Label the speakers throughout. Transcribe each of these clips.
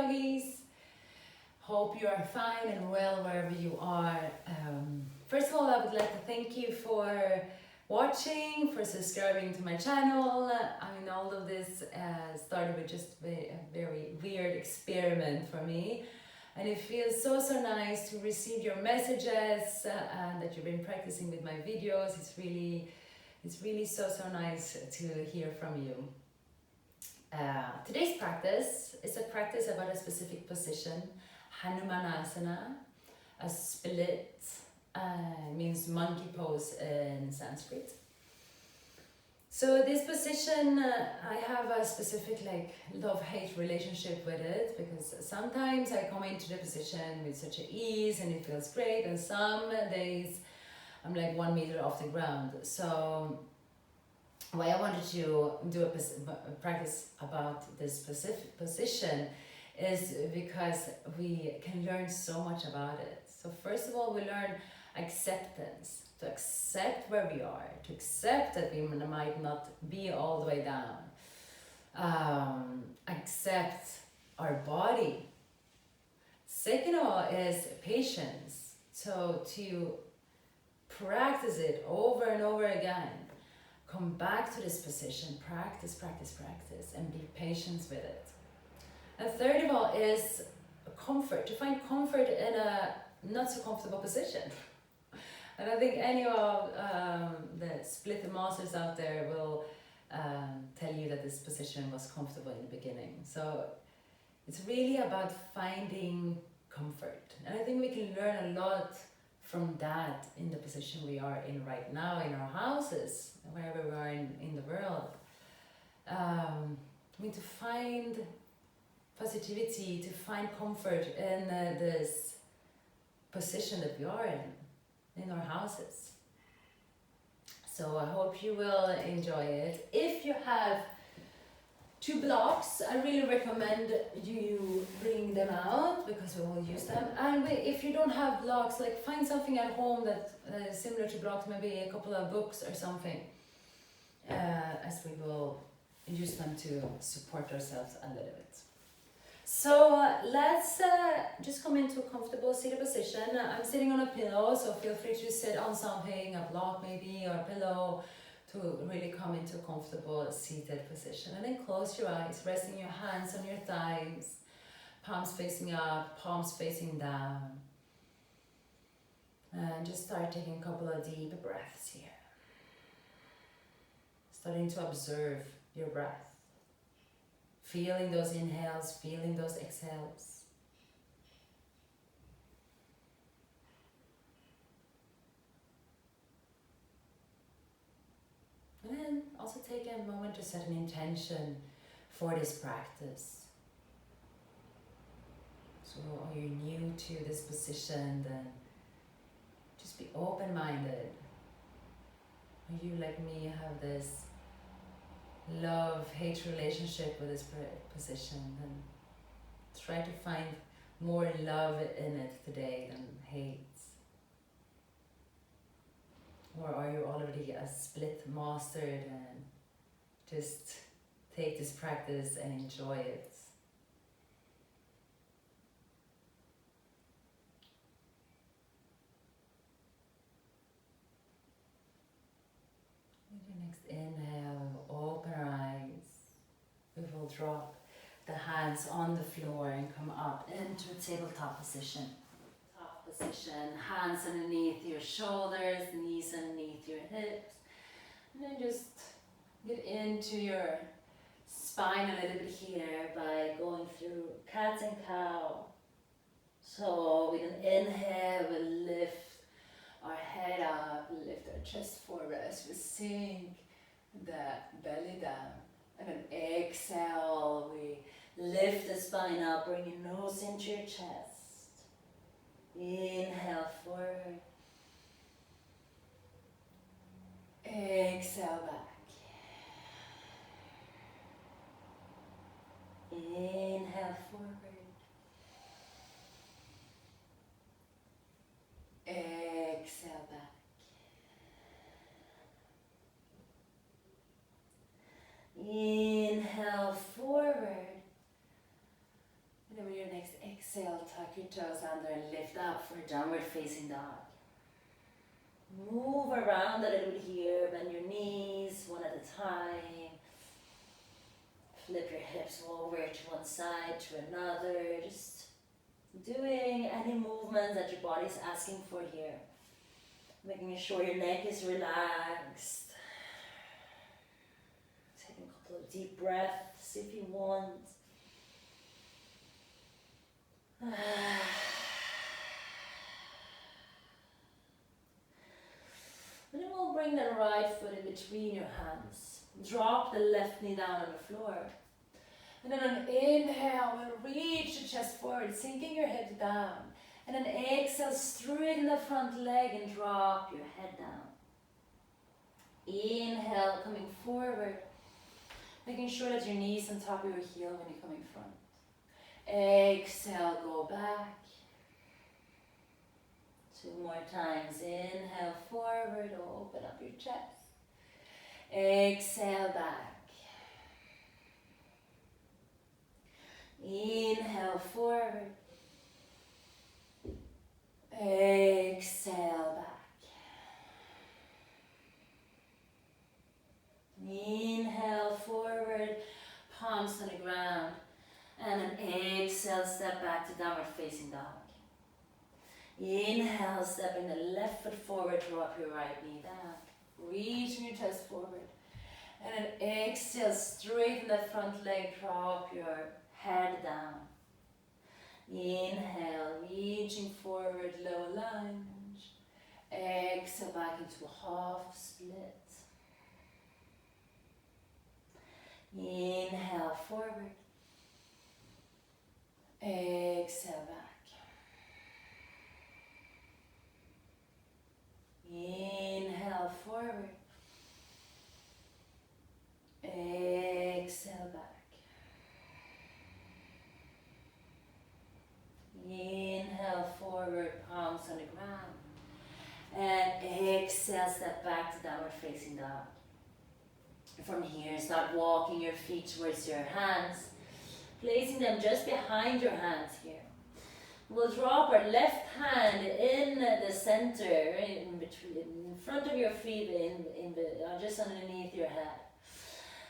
Speaker 1: yogis. Hope you are fine and well wherever you are. First of all, I would like to thank you for watching, for subscribing to my channel. I mean, all of this started with just a very weird experiment for me. And it feels so nice to receive your messages and that you've been practicing with my videos. It's really so nice to hear from you. Today's practice is a practice about a specific position, Hanumanasana, a split, means monkey pose in Sanskrit. So this position, I have a specific love-hate relationship with it, because sometimes I come into the position with such an ease and it feels great, and some days I'm like 1 meter off the ground. So why I wanted to do a practice about this specific position is because we can learn so much about it. So first of all, we learn acceptance, to accept where we are, to accept that we might not be all the way down, accept our body. Second of all is patience, so to practice it over and over again, come back to this position, practice, and be patient with it. And third of all is comfort, to find comfort in a not so comfortable position. I don't think any of the split masters out there will tell you that this position was comfortable in the beginning. So it's really about finding comfort. And I think we can learn a lot from that in the position we are in right now, in our houses, wherever we are in the world. To find positivity, to find comfort in this position that we are in our houses. So I hope you will enjoy it. If you have 2 blocks, I really recommend you bring them out, because we will use them. And if you don't have blocks, find something at home that is similar to blocks, maybe a couple of books or something, as we will use them to support ourselves a little bit. So let's just come into a comfortable seated position. I'm sitting on a pillow, so feel free to sit on something, a block maybe, or a pillow, to really come into a comfortable seated position. And then close your eyes, resting your hands on your thighs, palms facing up, palms facing down. And just start taking a couple of deep breaths here. Starting to observe your breath. Feeling those inhales, feeling those exhales. And then also take a moment to set an intention for this practice. So are you new to this position, then just be open-minded. Are you like me, have this love-hate relationship with this position, and try to find more love in it today than hate? Or are you already a split master and just take this practice and enjoy it? With your next inhale, open our eyes. We will drop the hands on the floor and come up into a tabletop position. Top position, hands underneath your shoulders, knees underneath your hips. And then just get into your spine a little bit here by going through cat and cow. So with an inhale, we lift our head up, lift our chest forward as we sink the belly down. And then exhale, we lift the spine up, bring your nose into your chest. Inhale forward. Exhale back. Inhale forward. Exhale back. Inhale forward. Then with your next exhale, tuck your toes under and lift up for downward facing dog. Move around a little bit here, bend your knees one at a time. Flip your hips over to one side, to another. Just doing any movements that your body's asking for here. Making sure your neck is relaxed. Taking a couple of deep breaths if you want. And then we'll bring the right foot in between your hands. Drop the left knee down on the floor. And then on inhale, we'll reach the chest forward, sinking your head down. And then exhale, straighten the front leg and drop your head down. Inhale, coming forward. Making sure that your knees on top of your heel when you're coming front. Exhale, go back. 2 more times. Inhale, forward, open up your chest. Exhale, back. Inhale, forward. Exhale, back. Inhale, forward, palms on the ground. And then exhale, step back to downward facing dog. Inhale, stepping the left foot forward, drop your right knee down. Reaching your chest forward. And then exhale, straighten the front leg, drop your head down. Inhale, reaching forward, low lunge. Exhale, back into a half split. Inhale, forward. Exhale, back. Inhale, forward. Exhale, back. Inhale, forward, palms on the ground. And exhale, step back to downward facing dog. From here, start walking your feet towards your hands. Placing them just behind your hands here. We'll drop our left hand in the center, in between, in front of your feet, just underneath your head.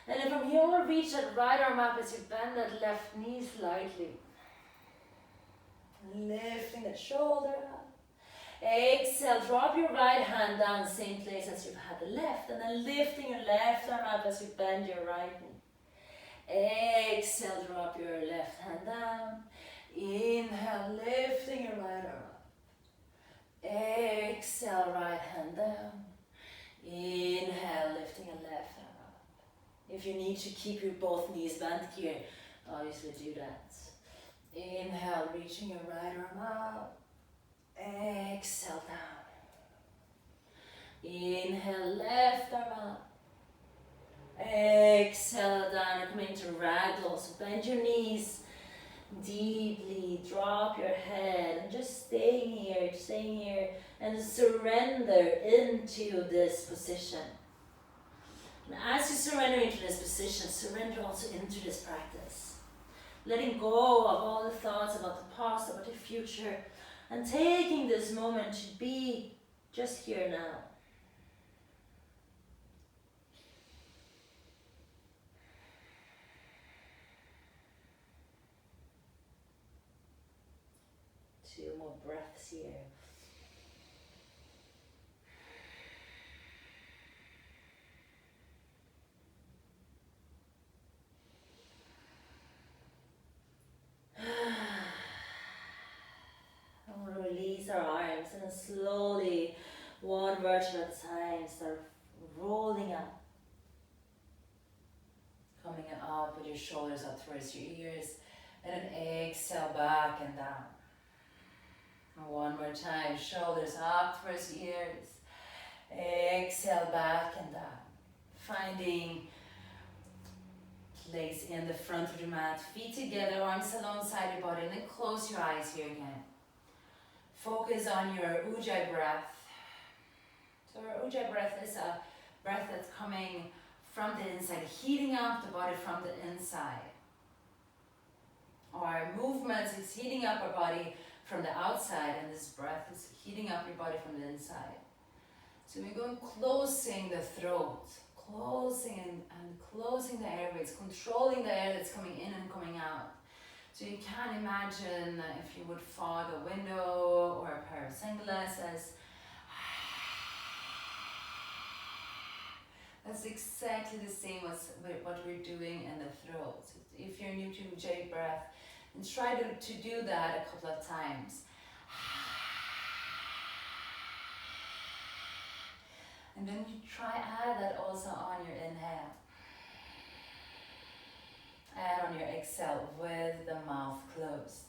Speaker 1: And then from here, we'll reach that right arm up as you bend that left knee slightly. Lifting the shoulder up. Exhale, drop your right hand down, same place as you've had the left. And then lifting your left arm up as you bend your right knee. Exhale, drop your left hand down. Inhale, lifting your right arm up. Exhale, right hand down. Inhale, lifting your left arm up. If you need to keep your both knees bent here, obviously do that. Inhale, reaching your right arm up. Exhale, down. Inhale, left arm up. Exhale down, and come into ragdoll. So bend your knees deeply, drop your head, and just staying here, and surrender into this position. And as you surrender into this position, surrender also into this practice. Letting go of all the thoughts about the past, about the future, and taking this moment to be just here now. Two more breaths here. And we'll release our arms and then slowly, one vertebra at a time, start rolling up. Coming up with your shoulders up towards your ears, and then exhale back and down. And one more time, shoulders up towards the ears. Exhale back and down. Finding place in the front of the mat, feet together, arms alongside your body, and then close your eyes here again. Focus on your Ujjayi breath. So our Ujjayi breath is a breath that's coming from the inside, heating up the body from the inside. Our movement movements is heating up our body from the outside, and this breath is heating up your body from the inside. So we're going closing the throat, closing and closing the airways, controlling the air that's coming in and coming out. So you can imagine if you would fog a window or a pair of sunglasses. That's exactly the same as what we're doing in the throat. If you're new to J breath, and try to do that a couple of times. And then you add that also on your inhale. And on your exhale with the mouth closed.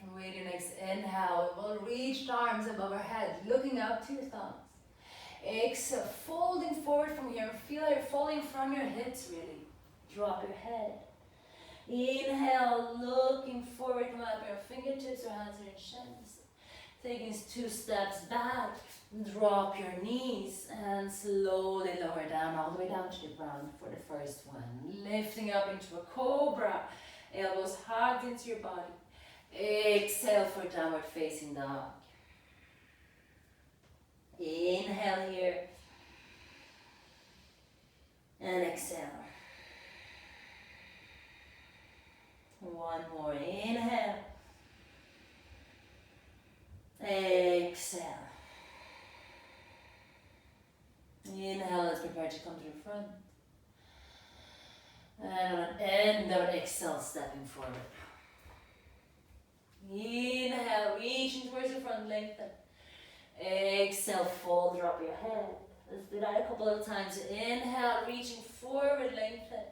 Speaker 1: And with your next inhale, we'll reach the arms above our head, looking up to your thumbs. Exhale, folding forward from here. Feel it falling from your hips, really. Drop your head. Inhale, looking forward, come up your fingertips or hands on your shins. Taking 2 steps back, drop your knees and slowly lower down, all the way down to the ground for the first one. Lifting up into a Cobra, elbows hugged into your body. Exhale for downward facing dog. Inhale here. And exhale. One more, inhale. Exhale. Inhale, let's prepare to come to the front. And on an end of an exhale, stepping forward. Inhale, reaching towards the front, lengthen. Exhale, fold, drop your head. Let's do that a couple of times. Inhale, reaching forward, lengthen.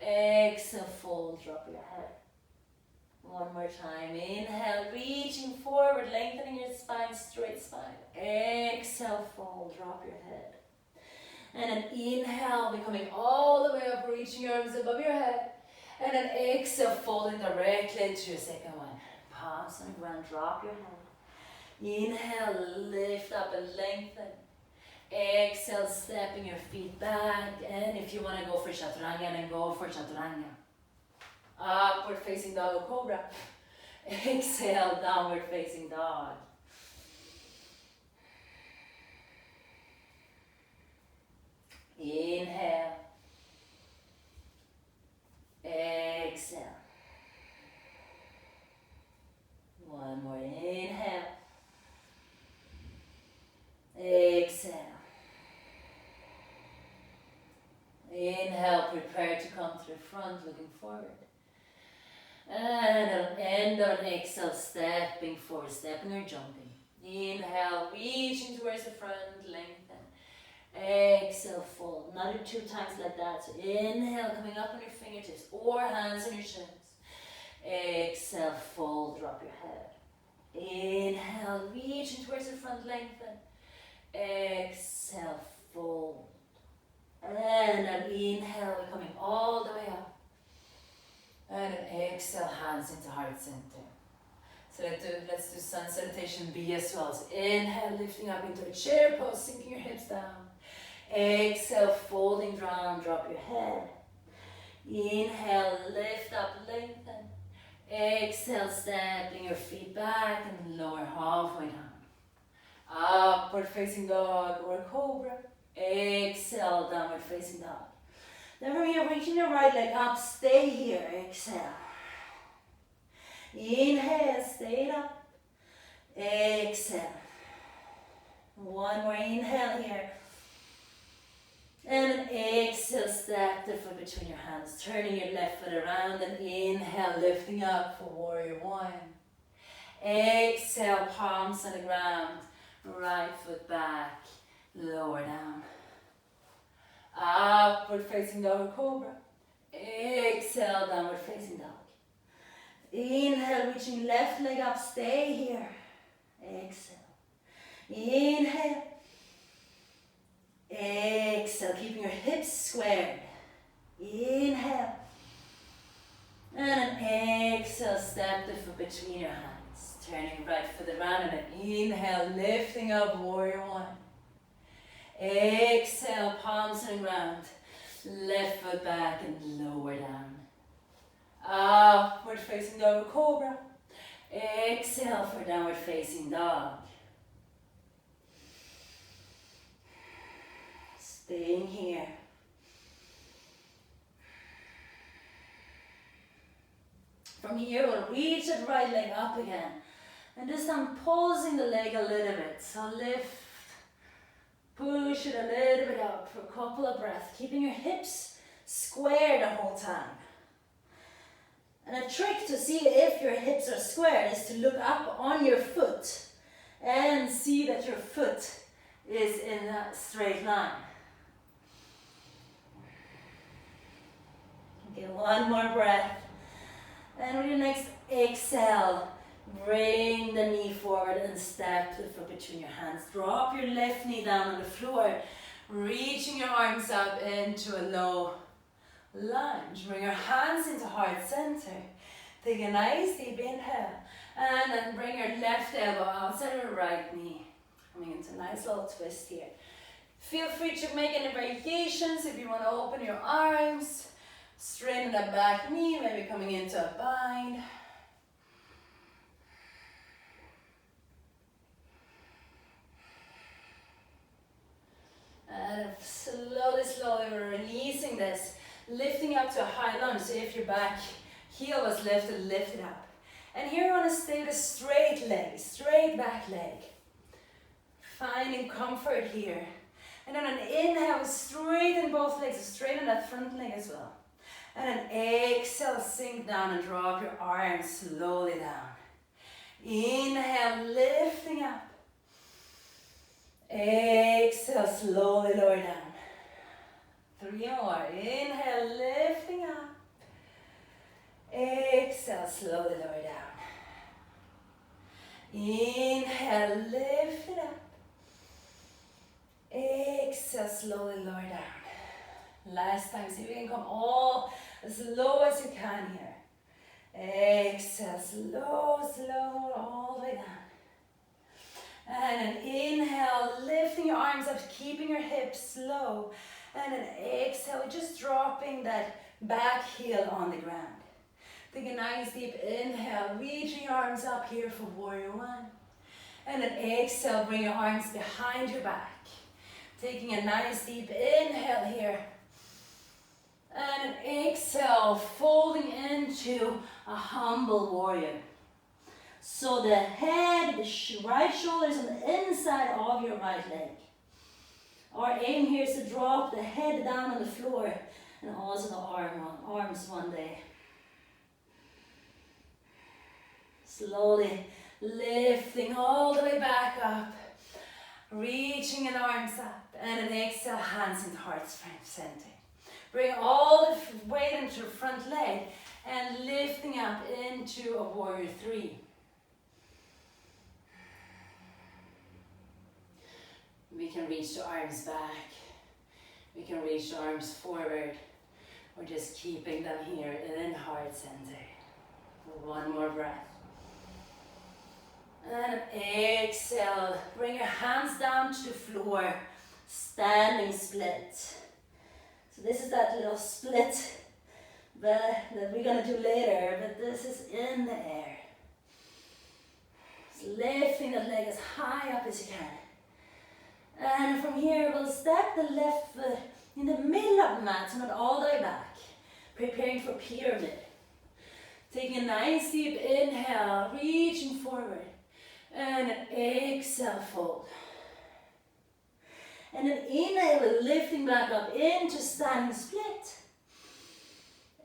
Speaker 1: Exhale, fold, drop your head. One more time. Inhale, reaching forward, lengthening your spine, straight spine. Exhale, fold, drop your head. And then inhale, becoming all the way up, reaching your arms above your head. And then exhale, folding directly into your second one. Palms on the ground, drop your head. Inhale, lift up and lengthen. Exhale, stepping your feet back. And if you want to go for chaturanga, then go for chaturanga. Upward facing dog or Cobra. Exhale, downward facing dog. Inhale. Exhale. One more, inhale. Exhale. Inhale, prepare to come to the front, looking forward. And on end of an exhale, stepping forward, stepping or jumping. Inhale, reaching towards the front, lengthen. Exhale, fold. Another 2 times like that. So inhale, coming up on your fingertips or hands on your shins. Exhale, fold, drop your head. Inhale, reaching towards the front, lengthen. Exhale, fold. And an inhale, we're coming all the way up. And an exhale, hands into heart center. So let's do sun salutation B as well. So inhale, lifting up into a chair pose, sinking your hips down. Exhale, folding down, drop your head. Inhale, lift up, lengthen. Exhale, stepping your feet back and lower halfway down. Upward facing dog or Cobra. Exhale, downward facing dog. Then from here, reaching your right leg up, stay here, exhale. Inhale, stay up. Exhale. One more inhale here. And an exhale, step the foot between your hands, turning your left foot around and inhale, lifting up for warrior one. Exhale, palms on the ground, right foot back, lower down. Upward facing dog or Cobra. Exhale, downward facing dog. Inhale, reaching left leg up, stay here. Exhale. Inhale. Exhale, keeping your hips squared. Inhale. And an exhale, step the foot between your hands. Turning right foot around and an inhale, lifting up, warrior one. Exhale, palms on the ground. Left foot back and lower down. Upward facing dog, Cobra. Exhale for downward facing dog. Staying here. From here, we'll reach that right leg up again. And this time, pulsing the leg a little bit. So lift, push it a little bit up for a couple of breaths. Keeping your hips square the whole time. And a trick to see if your hips are square is to look up on your foot and see that your foot is in a straight line. Okay, one more breath. And with your next exhale, bring the knee forward and step the foot between your hands. Drop your left knee down on the floor, reaching your arms up into a low lunge. Bring your hands into heart center. Take a nice deep inhale. And then bring your left elbow outside your right knee. Coming into a nice little twist here. Feel free to make any variations if you want to open your arms. Straighten the back knee, maybe coming into a bind. And slowly, we're releasing this. Lifting up to a high lunge. So if your back heel was lifted, lift it up. And here you want to stay with a straight leg, straight back leg. Finding comfort here. And then an inhale, straighten both legs, straighten that front leg as well. And an exhale, sink down and drop your arms slowly down. Inhale, lifting up. Exhale, slowly lower down. 3 more. Inhale, lifting up. Exhale, slowly lower down. Inhale, lift it up. Exhale, slowly lower down. Last time, see if you can come all as low as you can here. Exhale, slow, all the way down. And an inhale, lifting your arms up, keeping your hips low. And an exhale, just dropping that back heel on the ground. Take a nice deep inhale, reaching your arms up here for warrior one. And an exhale, bring your arms behind your back. Taking a nice deep inhale here. And an exhale, folding into a humble warrior. So the head, the right shoulder is on the inside of your right leg. Our aim here is to drop the head down on the floor and also the arms one day. Slowly lifting all the way back up, reaching an arms up, and an exhale, hands into heart center. Bring all the weight into your front leg and lifting up into a warrior three. We can reach the arms back. We can reach the arms forward. We're just keeping them here in heart center. One more breath. And exhale. Bring your hands down to the floor. Standing split. So this is that little split that we're going to do later, but this is in the air. So lifting that leg as high up as you can. And from here, we'll step the left foot in the middle of the mat, so not all the way back. Preparing for pyramid. Taking a nice deep inhale, reaching forward. And an exhale, fold. And an inhale, lifting back up into standing split.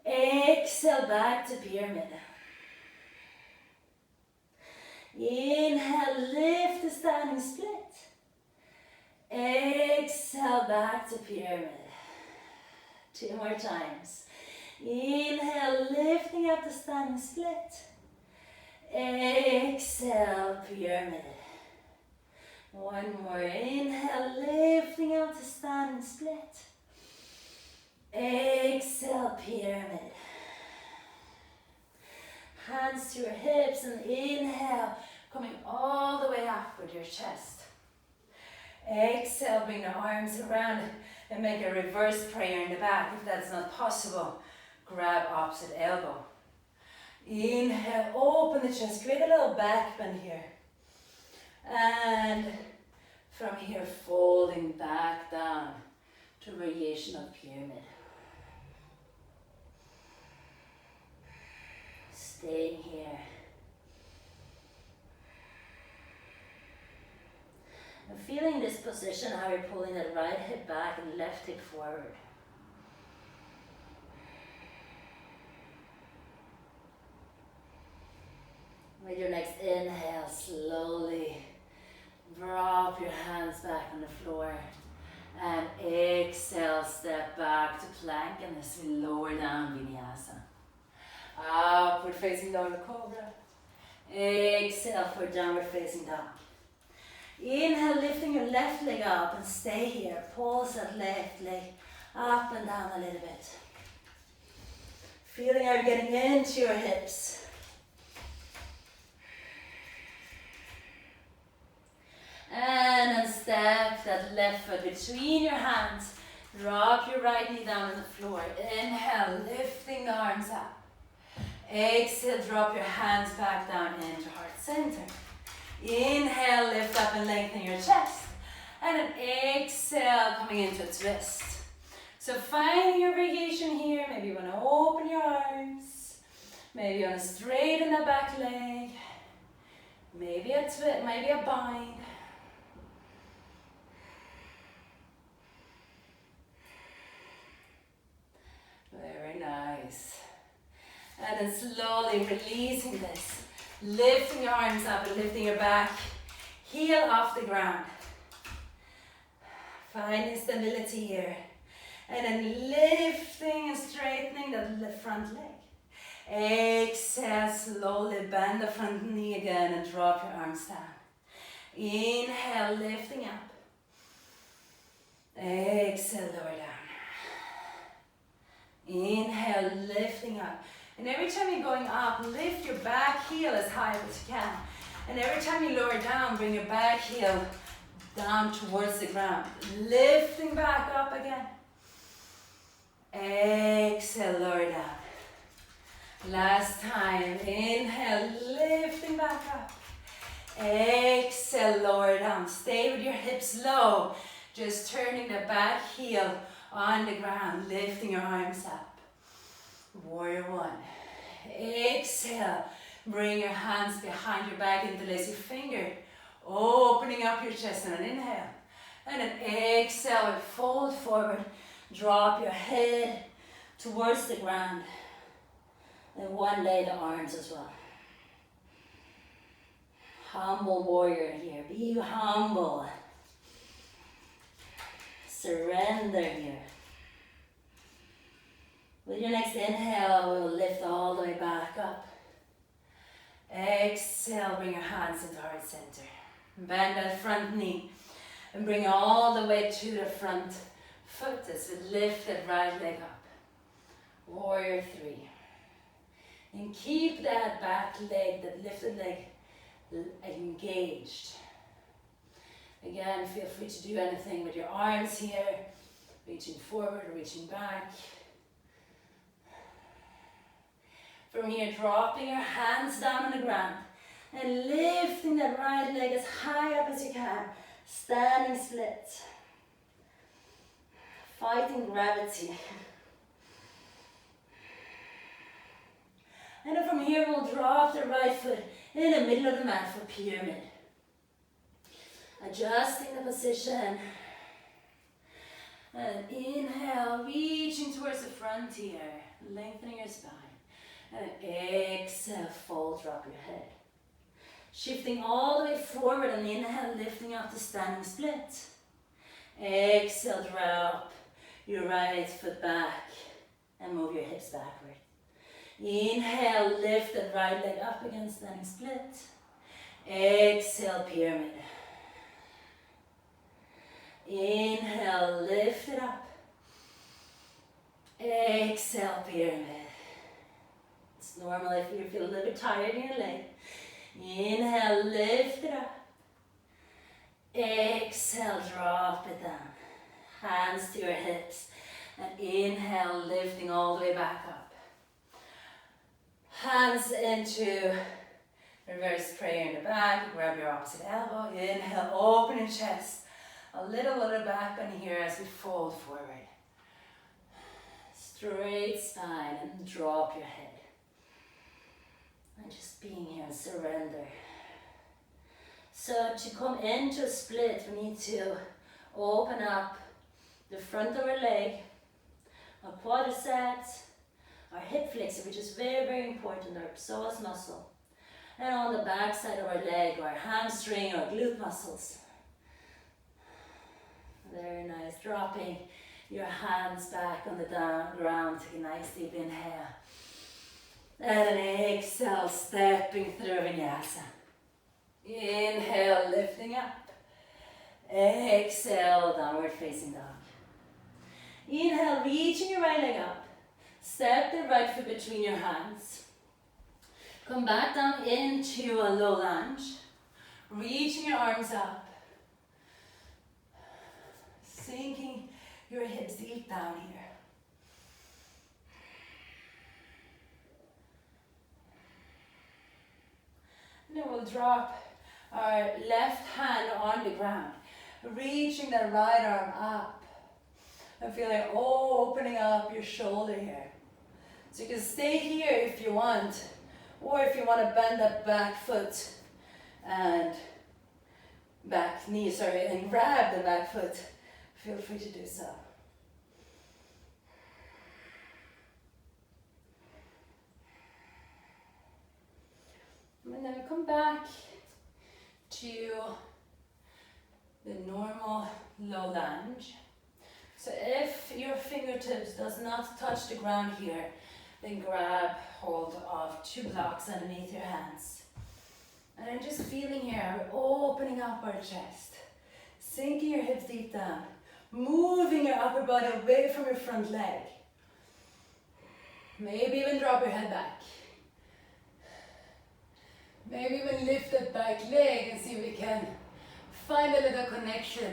Speaker 1: Exhale, back to pyramid. Inhale, lift the standing split. Exhale, back to pyramid. 2 more times. Inhale, lifting up the standing split. Exhale, pyramid. 1 more. Inhale, lifting up the standing split. Exhale, pyramid. Hands to your hips and inhale, coming all the way up with your chest. Exhale, bring the arms around and make a reverse prayer in the back. If that's not possible, grab opposite elbow. Inhale, open the chest, create a little back bend here. And from here, folding back down to variation of pyramid. Staying here. And feeling this position, how you're pulling that right hip back and left hip forward. With your next inhale, slowly drop your hands back on the floor. And exhale, step back to plank, and as we lower down, vinyasa. Upward facing dog, Cobra. Exhale for downward facing dog. Inhale, lifting your left leg up and stay here. Pulse that left leg up and down a little bit. Feeling how you're getting into your hips. And then step that left foot between your hands. Drop your right knee down on the floor. Inhale, lifting the arms up. Exhale, drop your hands back down into heart center. Inhale, lift up and lengthen your chest. And then exhale, coming into a twist. So finding your variation here. Maybe you want to open your arms. Maybe you want to straighten the back leg. Maybe a twist, maybe a bind. Very nice. And then slowly releasing this. Lifting your arms up and lifting your back. Heel off the ground. Finding stability here. And then lifting and straightening the front leg. Exhale, slowly bend the front knee again and drop your arms down. Inhale, lifting up. Exhale, lower down. Inhale, lifting up. And every time you're going up, lift your back heel as high as you can. And every time you lower down, bring your back heel down towards the ground. Lifting back up again. Exhale, lower down. Last time, inhale, lifting back up. Exhale, lower down. Stay with your hips low. Just turning the back heel on the ground, lifting your arms up. Warrior one. Exhale. Bring your hands behind your back, interlace your finger. Opening up your chest on an inhale. And then exhale, fold forward. Drop your head towards the ground. And one day the arms as well. Humble warrior here. Be humble. Surrender here. With your next inhale, we will lift all the way back up. Exhale, bring your hands into heart center. Bend that front knee and bring all the way to the front foot as we lift that right leg up. Warrior three. And keep that back leg, that lifted leg, engaged. Again, feel free to do anything with your arms here, reaching forward or reaching back. From here, dropping your hands down on the ground and lifting that right leg as high up as you can. Standing split. Fighting gravity. And then from here, we'll drop the right foot in the middle of the mat for pyramid. Adjusting the position. And inhale, reaching towards the front here, lengthening your spine. And exhale, fold, drop your head. Shifting all the way forward and inhale, lifting up to standing split. Exhale, drop your right foot back and move your hips backward. Inhale, lift the right leg up against standing split. Exhale, pyramid. Inhale, lift it up. Exhale, pyramid. It's normal if you feel a little bit tired in your leg. Inhale, lift it up. Exhale, drop it down. Hands to your hips. And inhale, lifting all the way back up. Hands into reverse prayer in the back. Grab your opposite elbow. Inhale, open your chest. A little back on here as we fold forward. Straight spine and drop your head. And just being here and surrender. So to come into a split, we need to open up the front of our leg, our quadriceps, our hip flexor, which is very important, our psoas muscle. And on the back side of our leg, our hamstring, our glute muscles. Very nice. Dropping your hands back on the down ground. Take a nice deep inhale. And an exhale, stepping through vinyasa. Inhale, lifting up. Exhale, downward facing dog. Inhale, reaching your right leg up. Step the right foot between your hands. Come back down into a low lunge. Reaching your arms up. Sinking your hips deep down here. And then we'll drop our left hand on the ground. Reaching the right arm up. And feeling opening up your shoulder here. So you can stay here if you want. Or if you want to bend that back foot and back knee, and grab the back foot, feel free to do so. And then we come back to the normal low lunge. So if your fingertips does not touch the ground here, then grab hold of 2 blocks underneath your hands. And then just feeling here, we're opening up our chest, sinking your hips deep down, moving your upper body away from your front leg. Maybe even drop your head back. Maybe even lift that back leg and see if we can find a little connection.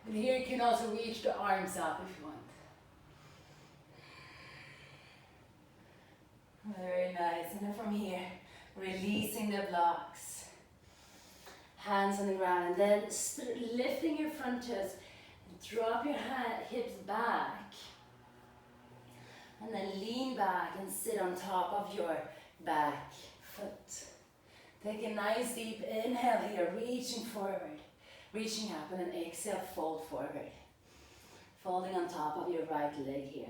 Speaker 1: And here you can also reach the arms up if you want. Very nice. And then from here, releasing the blocks. Hands on the ground. And then lifting your front toes. Drop your hips back. And then lean back and sit on top of your back foot. Take a nice deep inhale here, reaching forward. Reaching up, and then exhale, fold forward. Folding on top of your right leg here.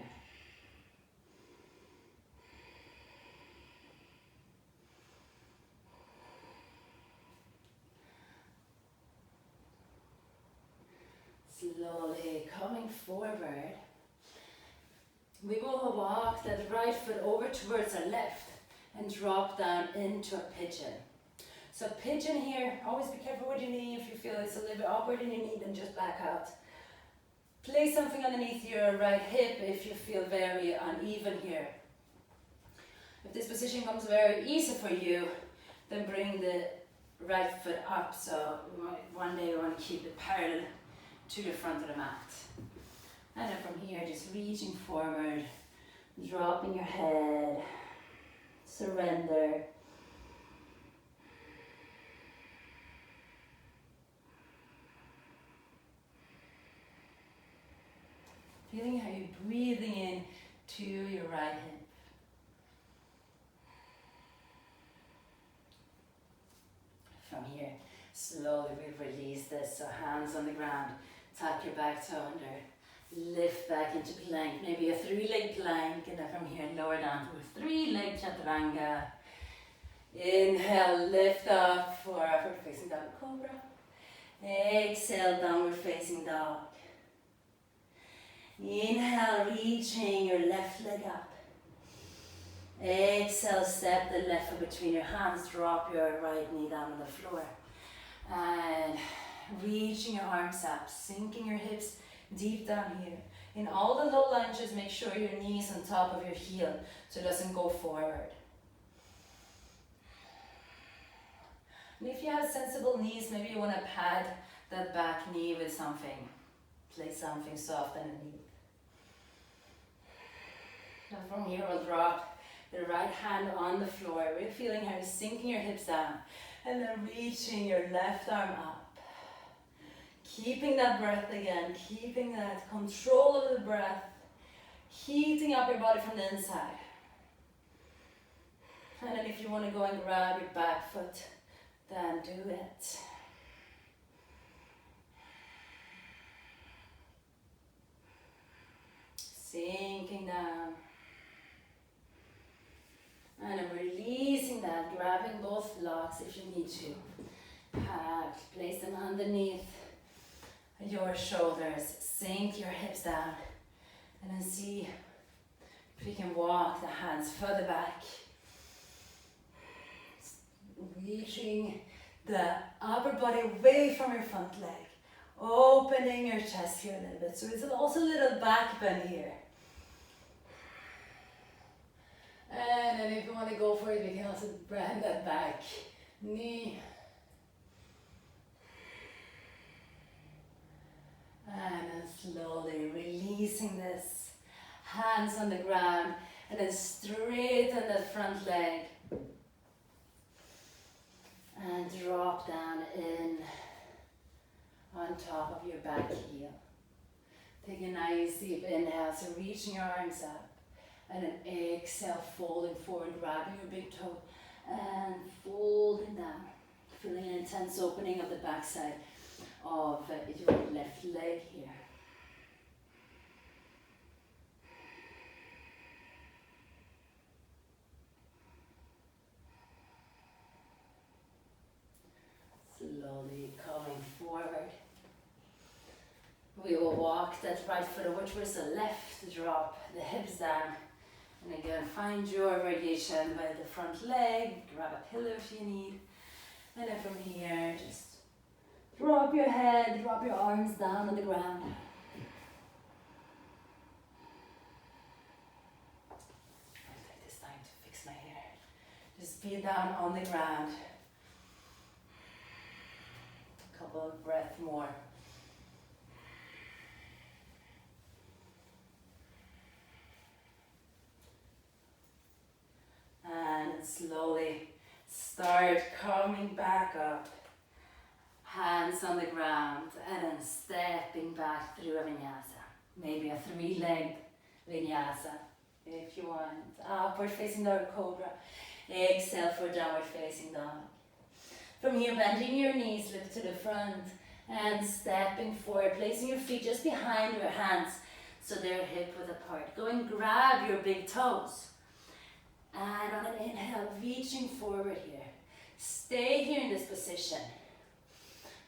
Speaker 1: Slowly coming forward, we will walk that right foot over towards our left and drop down into a pigeon. So pigeon here, always be careful with your knee. If you feel it's a little bit awkward in your knee, then just back out. Place something underneath your right hip if you feel very uneven here. If this position comes very easy for you, then bring the right foot up. So one day you want to keep it parallel to the front of the mat. And then from here, just reaching forward, dropping your head, surrender. Feeling how you're breathing in to your right hip. From here, slowly we release this. So hands on the ground, tuck your back toe under, lift back into plank, maybe a 3-leg plank, and then from here lower down to a 3-leg chaturanga. Inhale, lift up for upward facing dog, Cobra. Exhale, downward facing dog. Inhale, reaching your left leg up. Exhale, step the left foot between your hands, drop your right knee down on the floor. And reaching your arms up, sinking your hips deep down here. In all the low lunges, make sure your knees on top of your heel so it doesn't go forward. And if you have sensible knees, maybe you want to pad that back knee with something. Place something soft underneath. Now from here we'll drop the right hand on the floor. We're feeling how you're sinking your hips down. And then reaching your left arm up. Keeping that breath again. Keeping that control of the breath. Heating up your body from the inside. And then if you want to go and grab your back foot, then do it. Sinking down. And then releasing that, grabbing both blocks if you need to. Place them underneath your shoulders. Sink your hips down. And then see if you can walk the hands further back. Reaching the upper body away from your front leg. Opening your chest here a little bit. So it's also a little back bend here. And then if you want to go for it, we can also bend that back knee. And then slowly releasing this. Hands on the ground. And then straighten that front leg. And drop down in on top of your back heel. Take a nice deep inhale, so reaching your arms up. And then exhale, folding forward, grabbing your big toe and folding down. Feeling an intense opening of the backside of your left leg here. Slowly coming forward. We will walk that right foot over towards the left, drop the hips down. And again, find your variation by the front leg, grab a pillow if you need. And then from here, just drop your head, drop your arms down on the ground. I'll take this time to fix my hair. Just be down on the ground. A couple of breaths more. And slowly start coming back up. Hands on the ground and then stepping back through a vinyasa. Maybe a 3-legged vinyasa if you want. Upward facing dog, Cobra. Exhale for downward facing dog. From here, bending your knees, lift to the front and stepping forward, placing your feet just behind your hands so they're hip width apart. Go and grab your big toes. And on an inhale, reaching forward here. Stay here in this position.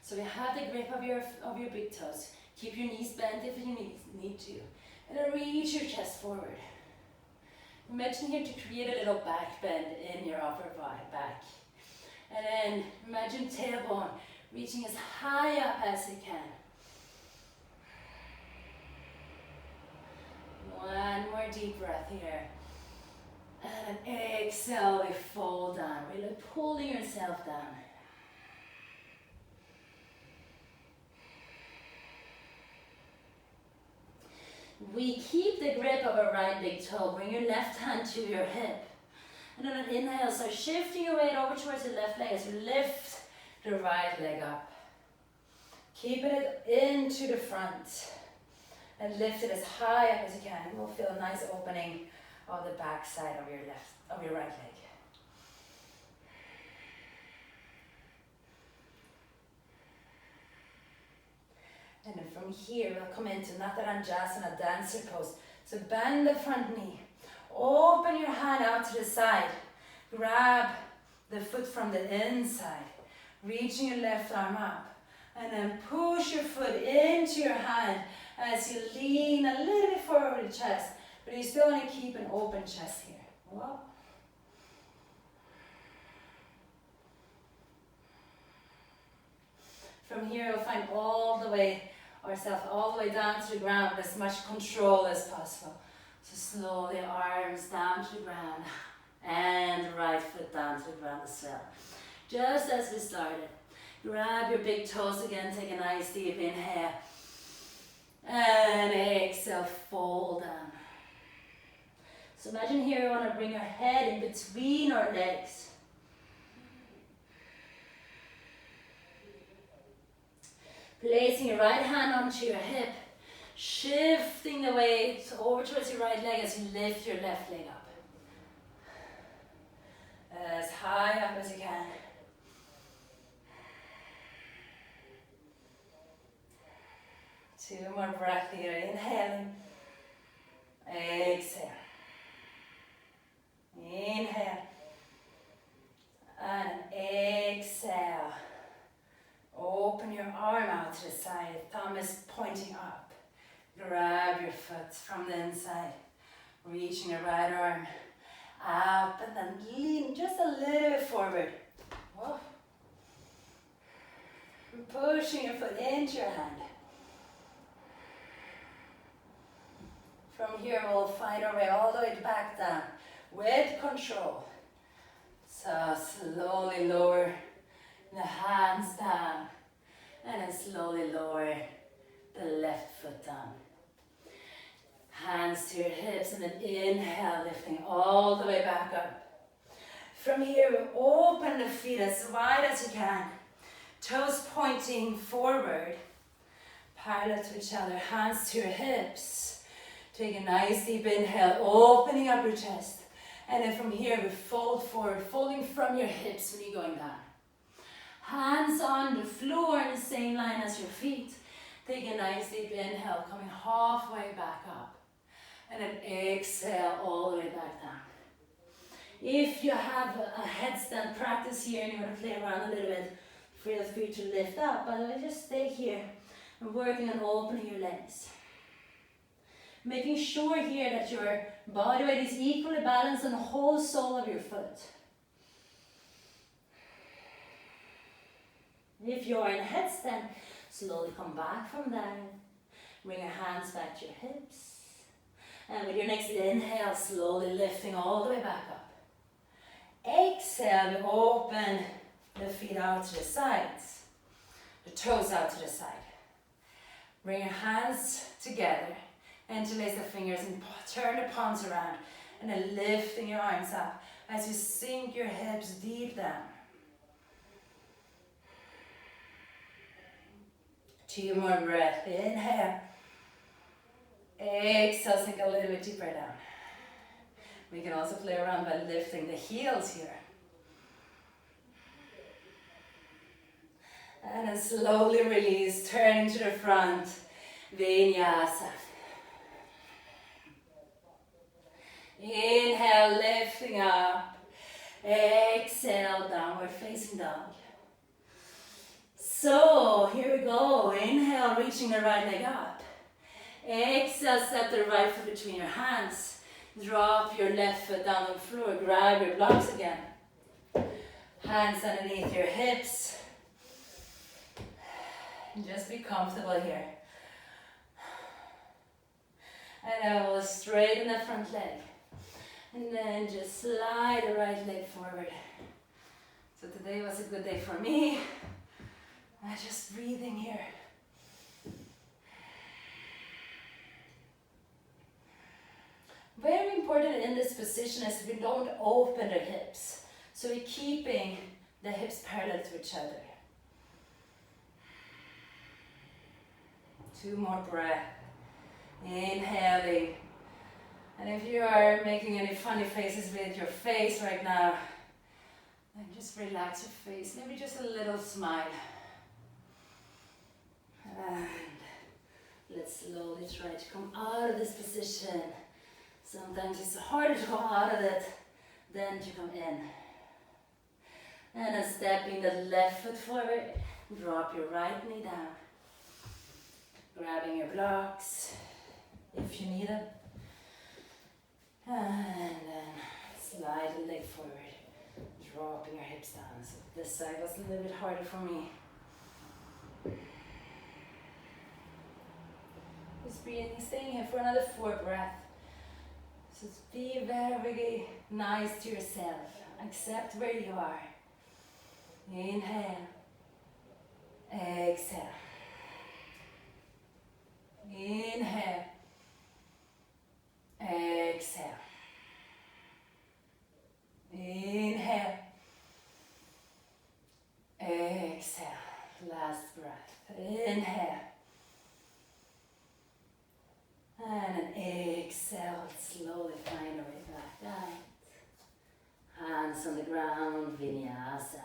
Speaker 1: So we have the grip of your big toes. Keep your knees bent if you need to. And then reach your chest forward. Imagine here to create a little back bend in your upper back. And then imagine tailbone reaching as high up as you can. One more deep breath here. And then exhale, we fold down. Really pulling yourself down. We keep the grip of our right big toe. Bring your left hand to your hip. And on an inhale, so shifting your weight over towards the left leg as you lift the right leg up. Keeping it into the front. And lift it as high up as you can. You will feel a nice opening of the back side of your right leg. And then from here, we'll come into Untitled dancer pose. So bend the front knee. Open your hand out to the side. Grab the foot from the inside. Reaching your left arm up. And then push your foot into your hand as you lean a little bit forward with the chest. But you still want to keep an open chest here. Whoa. From here, we'll find ourselves all the way down to the ground with as much control as possible. So slowly, arms down to the ground and right foot down to the ground as well. Just as we started. Grab your big toes again, take a nice deep inhale. And exhale, fold down. So imagine here we want to bring our head in between our legs. Placing your right hand onto your hip. Shifting the weight over towards your right leg as you lift your left leg up. As high up as you can. Two more breaths here. Inhaling. Exhale. Inhale. And exhale. Open your arm out to the side. Thumb is pointing up. Grab your foot from the inside. Reaching your right arm up and then lean just a little bit forward. Whoa. Pushing your foot into your hand. From here we'll find our way all the way back down with control. So slowly lower the hands down and then slowly lower the left foot down. Hands to your hips and then inhale, lifting all the way back up. From here, we open the feet as wide as you can. Toes pointing forward, parallel to each other. Hands to your hips. Take a nice deep inhale, opening up your chest. And then from here, we fold forward, folding from your hips when you're going down. Hands on the floor in the same line as your feet. Take a nice deep inhale, coming halfway back up. And then exhale all the way back down. If you have a headstand practice here and you want to play around a little bit, feel free to lift up. But just stay here and working on opening your legs. Making sure here that your body weight is equally balanced on the whole sole of your foot. If you are in a headstand, slowly come back from there. Bring your hands back to your hips. And with your next inhale, slowly lifting all the way back up. Exhale, we open the feet out to the sides. The toes out to the side. Bring your hands together. Interlace the fingers and turn the palms around. And then lifting your arms up as you sink your hips deep down. 2 more breaths. Inhale. Exhale, sink a little bit deeper down. We can also play around by lifting the heels here. And then slowly release, turning to the front. Vinyasa. Inhale, lifting up. Exhale, downward facing dog. So, here we go. Inhale, reaching the right leg up. Exhale, step the right foot between your hands. Drop your left foot down on the floor. Grab your blocks again. Hands underneath your hips. And just be comfortable here. And I will straighten the front leg. And then just slide the right leg forward. So today was a good day for me. I'm just breathing here. Very important in this position is we don't open the hips. So we're keeping the hips parallel to each other. 2 more breaths. Inhaling. And if you are making any funny faces with your face right now, then just relax your face. Maybe just a little smile. And let's slowly try to come out of this position. Sometimes it's harder to come out of it than to come in. And then stepping the left foot forward, drop your right knee down. Grabbing your blocks if you need them. And then slide the leg forward, dropping your hips down. So this side was a little bit harder for me. Just breathing, staying here for another 4 breaths. So be very, very nice to yourself. Accept where you are. Inhale. Exhale. Inhale. Exhale. Inhale. Exhale. Last breath. Inhale. And an exhale. Slowly find your way back down. Hands on the ground. Vinyasa.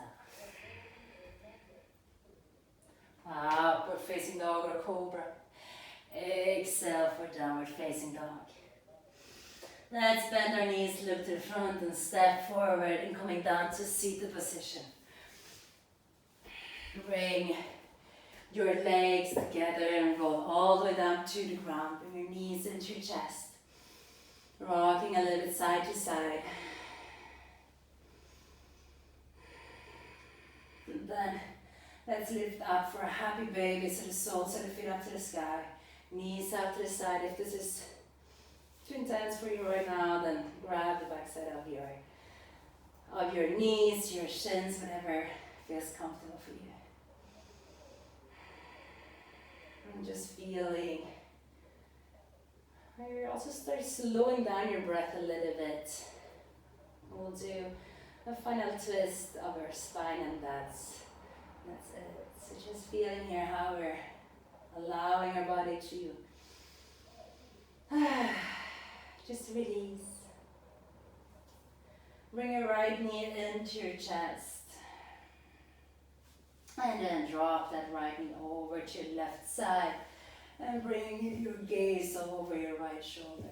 Speaker 1: Upward facing dog or cobra. Exhale for downward facing dog. Let's bend our knees, look to the front and step forward and coming down to seated position. Bring your legs together and roll all the way down to the ground. Bring your knees into your chest. Rocking a little bit side to side. And then let's lift up for a happy baby, so the soles of the feet up to the sky. Knees out to the side. If this is too intense for you right now, then grab the backside of your knees, your shins, whatever feels comfortable for you. And just feeling. Maybe also start slowing down your breath a little bit. We'll do a final twist of our spine, and that's it. So just feeling here how we're allowing our body to just release. Bring your right knee into your chest. And then drop that right knee over to your left side. And bring your gaze over your right shoulder.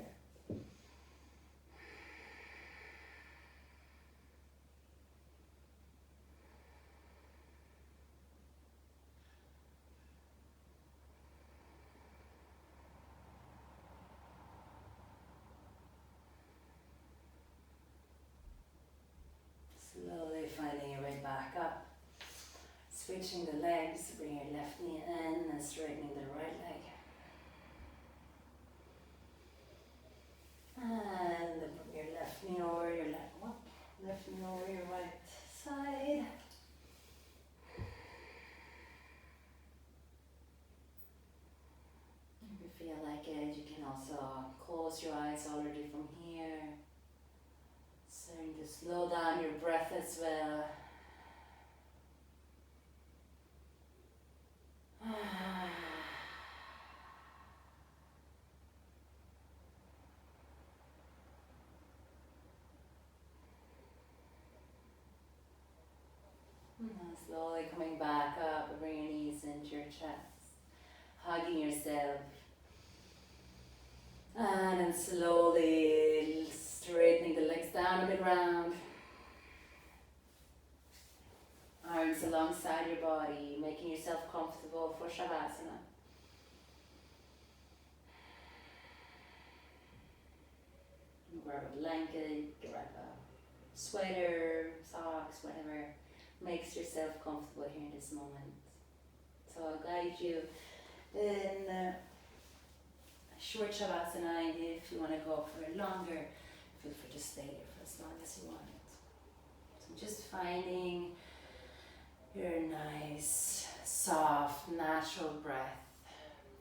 Speaker 1: Slowly finding your way back up. Switching the legs, bring your left knee in and straightening the right leg. And then bring your left knee over your left knee over your right side. If you feel like it, you can also close your eyes already from here. Starting to slow down your breath as well. Slowly coming back up, bring your knees into your chest, hugging yourself, and then slowly straightening the legs down to the ground, arms alongside your body, making yourself comfortable for Shavasana. Grab a blanket, grab a sweater, socks, whatever makes yourself comfortable here in this moment. So I'll guide you in a short Shavasana. If you want to go for a longer, feel free to stay here for as long as you want. So just finding your nice, soft, natural breath.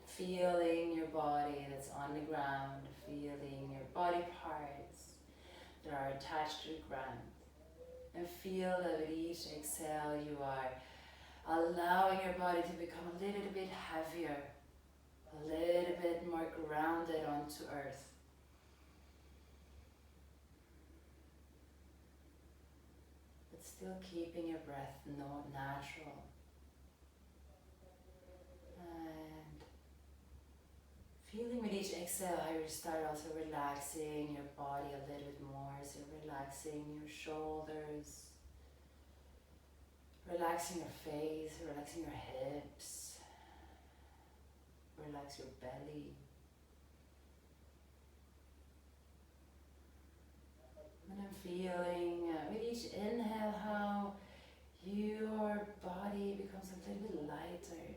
Speaker 1: Feeling your body that's on the ground. Feeling your body parts that are attached to the ground. And feel that with each exhale you are allowing your body to become a little bit heavier, a little bit more grounded onto earth. But still keeping your breath natural. And feeling with each exhale how you start also relaxing your body a little bit more. So relaxing your shoulders, relaxing your face, relaxing your hips, relax your belly. And I'm feeling with each inhale how your body becomes a little bit lighter.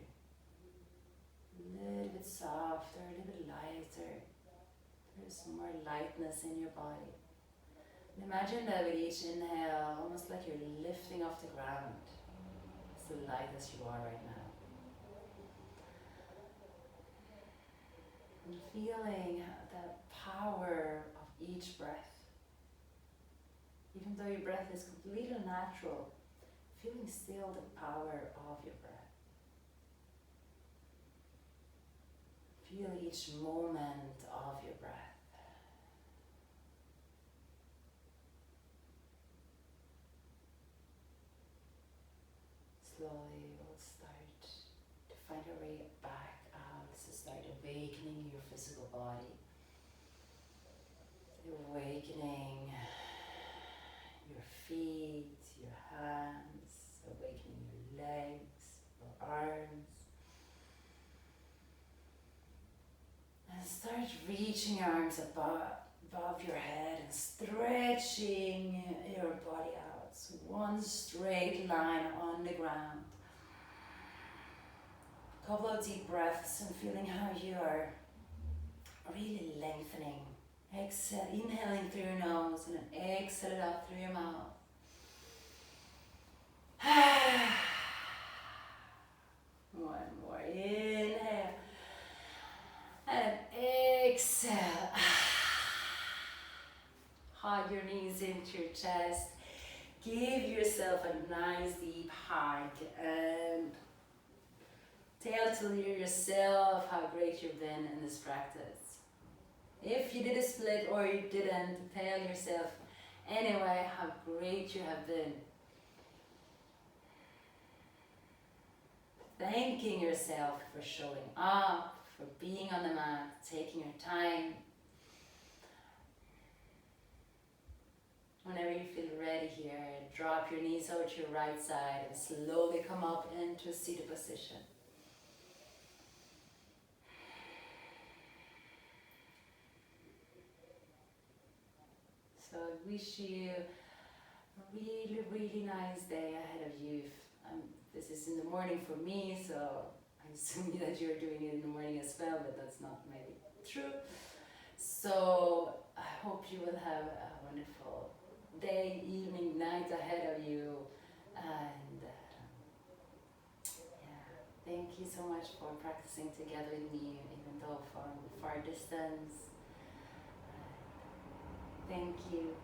Speaker 1: A little bit softer, a little bit lighter. There's more lightness in your body. And imagine that with each inhale, almost like you're lifting off the ground. as light as you are right now. And feeling the power of each breath. Even though your breath is completely natural, feeling still the power of your breath. Feel each moment of your breath. Slowly we'll start to find our way back out, so start awakening your physical body. Awakening your feet, your hands, awakening your legs, your arms. And start reaching your arms above your head and stretching your body out. So one straight line on the ground. A couple of deep breaths and feeling how you are really lengthening. Exhale, inhaling through your nose and then exhale it out through your mouth. One more inhale and exhale. Hug your knees into your chest. Give yourself a nice deep hug and tell yourself how great you've been in this practice. If you did a split or you didn't, tell yourself anyway how great you have been. Thanking yourself for showing up, for being on the mat, taking your time. Whenever you feel ready here, drop your knees over to your right side and slowly come up into a seated position. So I wish you a really, really nice day ahead of you. This is in the morning for me, so I assume that you're doing it in the morning as well, but that's not maybe true. So I hope you will have a wonderful day, evening, night ahead of you. And thank you so much for practicing together with me, even though from far distance. Thank you.